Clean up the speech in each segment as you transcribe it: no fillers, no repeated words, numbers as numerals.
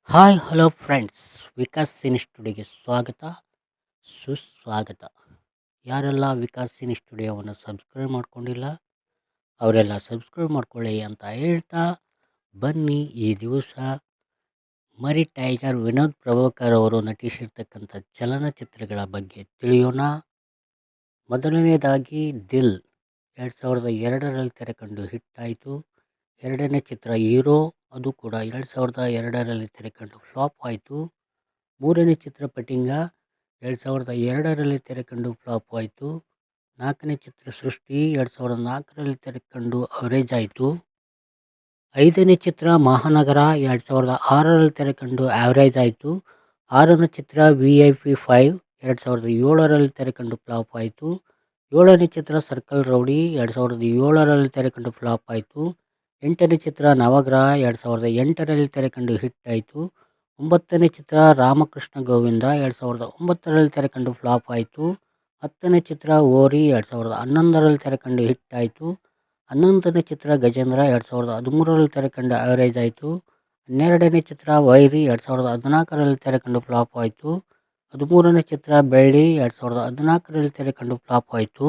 Hi hello friends, Vikas cine ಸ್ಟುಡಿಯೋಗೆ ಸ್ವಾಗತ ಸುಸ್ವಾಗತ. ಯಾರೆಲ್ಲ ವಿಕಾಸ್ ಸಿನಿ ಸ್ಟುಡಿಯೋವನ್ನು ಸಬ್ಸ್ಕ್ರೈಬ್ ಮಾಡ್ಕೊಂಡಿಲ್ಲ ಅವರೆಲ್ಲ ಸಬ್ಸ್ಕ್ರೈಬ್ ಮಾಡ್ಕೊಳ್ಳಿ ಅಂತ ಹೇಳ್ತಾ, ಬನ್ನಿ ಈ ದಿವಸ ಮರಿ ಟೈಗರ್ ವಿನೋದ್ ಪ್ರಭಾಕರ್ ಅವರು ನಟಿಸಿರ್ತಕ್ಕಂಥ ಚಲನಚಿತ್ರಗಳ ಬಗ್ಗೆ ತಿಳಿಯೋಣ. ಮೊದಲನೆಯದಾಗಿ ದಿಲ್ 2002ರಲ್ಲಿ ತೆರೆಕಂಡು ಹಿಟ್ ಆಯಿತು. ಎರಡನೇ ಚಿತ್ರ ಹೀರೋ, ಅದು ಕೂಡ 2002ರಲ್ಲಿ ತೆರೆಕಂಡು ಫ್ಲಾಪ್ ಆಯಿತು. ಮೂರನೇ ಚಿತ್ರ ಪಟಿಂಗ 2002ರಲ್ಲಿ ತೆರೆಕಂಡು ಫ್ಲಾಪ್ ಆಯಿತು. ನಾಲ್ಕನೇ ಚಿತ್ರ ಸೃಷ್ಟಿ 2004ರಲ್ಲಿ ತೆರೆಕಂಡು ಅವರೇಜ್ ಆಯಿತು. ಐದನೇ ಚಿತ್ರ ಮಹಾನಗರ 2006ರಲ್ಲಿ ತೆರೆಕಂಡು ಆವರೇಜ್ ಆಯಿತು. ಆರನೇ ಚಿತ್ರ VIP 5 2007ರಲ್ಲಿ ತೆರೆಕಂಡು ಫ್ಲಾಪ್ ಆಯಿತು. ಏಳನೇ ಚಿತ್ರ ಸರ್ಕಲ್ ರೌಡಿ 2007ರಲ್ಲಿ ತೆರೆಕಂಡು ಫ್ಲಾಪ್ ಆಯಿತು. ಎಂಟನೇ ಚಿತ್ರ ನವಗ್ರಹ 2008ರಲ್ಲಿ ತೆರೆಕಂಡು ಹಿಟ್ ಆಯಿತು. ಒಂಬತ್ತನೇ ಚಿತ್ರ ರಾಮಕೃಷ್ಣ ಗೋವಿಂದ 2009ರಲ್ಲಿ ತೆರೆಕಂಡು ಫ್ಲಾಪ್ ಆಯಿತು. ಹತ್ತನೇ ಚಿತ್ರ ಓರಿ 2011ರಲ್ಲಿ ತೆರೆಕಂಡು ಹಿಟ್ ಆಯಿತು. 11ನೇ ಚಿತ್ರ ಗಜೇಂದ್ರ 2013ರಲ್ಲಿ ತೆರೆಕಂಡು ಆವರೇಜ್ ಆಯಿತು. 12ನೇ ಚಿತ್ರ ವೈರಿ 2014ರಲ್ಲಿ ತೆರೆಕಂಡು ಫ್ಲಾಪ್ ಆಯಿತು. 13ನೇ ಚಿತ್ರ ಬೆಳ್ಳಿ 2014ರಲ್ಲಿ ತೆರೆಕಂಡು ಫ್ಲಾಪ್ ಆಯಿತು.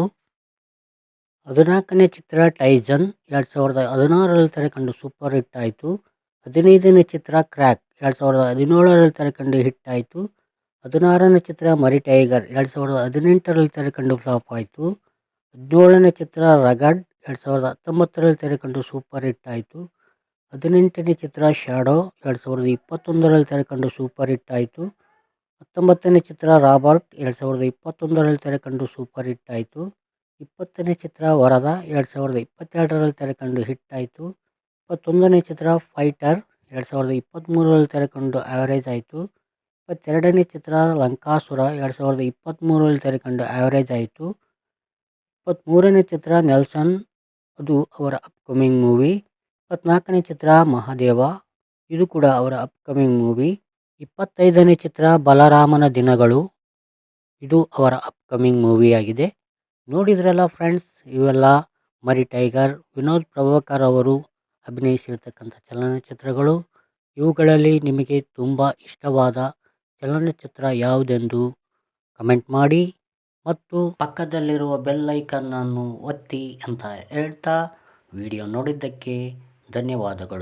14ನೇ ಚಿತ್ರ ಟೈಸನ್ 2016ರಲ್ಲಿ ತೆರೆಕಂಡು ಸೂಪರ್ ಹಿಟ್ ಆಯಿತು. 15ನೇ ಚಿತ್ರ ಕ್ರ್ಯಾಕ್ 2017ರಲ್ಲಿ ತೆರೆಕಂಡು ಹಿಟ್ ಆಯಿತು. 16ನೇ ಚಿತ್ರ ಮರಿ ಟೈಗರ್ 2018ರಲ್ಲಿ ತೆರೆಕಂಡು ಫ್ಲಾಪ್ ಆಯಿತು. 17ನೇ ಚಿತ್ರ ರಗಡ್ 2019ರಲ್ಲಿ ತೆರೆಕಂಡು ಸೂಪರ್ ಹಿಟ್ ಆಯಿತು. 18ನೇ ಚಿತ್ರ ಶ್ಯಾಡೋ 2021ರಲ್ಲಿ ತೆರೆಕಂಡು ಸೂಪರ್ ಹಿಟ್ ಆಯಿತು. 19ನೇ ಚಿತ್ರ ರಾಬರ್ಟ್ 2021ರಲ್ಲಿ ತೆರೆಕಂಡು ಸೂಪರ್ ಹಿಟ್ ಆಯಿತು. 20ನೇ ಚಿತ್ರ ವರದ 2022ರಲ್ಲಿ ತೆರೆಕಂಡು ಹಿಟ್ ಆಯಿತು. 21ನೇ ಚಿತ್ರ ಫೈಟರ್ 2023ರಲ್ಲಿ ತೆರೆಕಂಡು ಆವರೇಜ್ ಆಯಿತು. 22ನೇ ಚಿತ್ರ ಲಂಕಾಸುರ 2023ರಲ್ಲಿ ತೆರೆಕಂಡು ಆವರೇಜ್ ಆಯಿತು. 23ನೇ ಚಿತ್ರ ನೆಲ್ಸನ್, ಅದು ಅವರ ಅಪ್ಕಮಿಂಗ್ ಮೂವಿ. 24ನೇ ಚಿತ್ರ ಮಹಾದೇವ, ಇದು ಕೂಡ ಅವರ ಅಪ್ಕಮಿಂಗ್ ಮೂವಿ. 25ನೇ ಚಿತ್ರ ಬಲರಾಮನ ದಿನಗಳು, ಇದು ಅವರ ಅಪ್ಕಮಿಂಗ್ ಮೂವಿಯಾಗಿದೆ. ನೋಡಿದ್ರಲ್ಲ ಫ್ರೆಂಡ್ಸ್, ಇವೆಲ್ಲ ಮರಿ ಟೈಗರ್ ವಿನೋದ್ ಪ್ರಭಾಕರ್ ಅವರು ಅಭಿನಯಿಸಿರ್ತಕ್ಕಂಥ ಚಲನಚಿತ್ರಗಳು. ಇವುಗಳಲ್ಲಿ ನಿಮಗೆ ತುಂಬ ಇಷ್ಟವಾದ ಚಲನಚಿತ್ರ ಯಾವುದೆಂದು ಕಮೆಂಟ್ ಮಾಡಿ ಮತ್ತು ಪಕ್ಕದಲ್ಲಿರುವ ಬೆಲ್ ಐಕನ್ ಅನ್ನು ಒತ್ತಿ ಅಂತ ಹೇಳ್ತಾ, ವಿಡಿಯೋ ನೋಡಿದ್ದಕ್ಕೆ ಧನ್ಯವಾದಗಳು.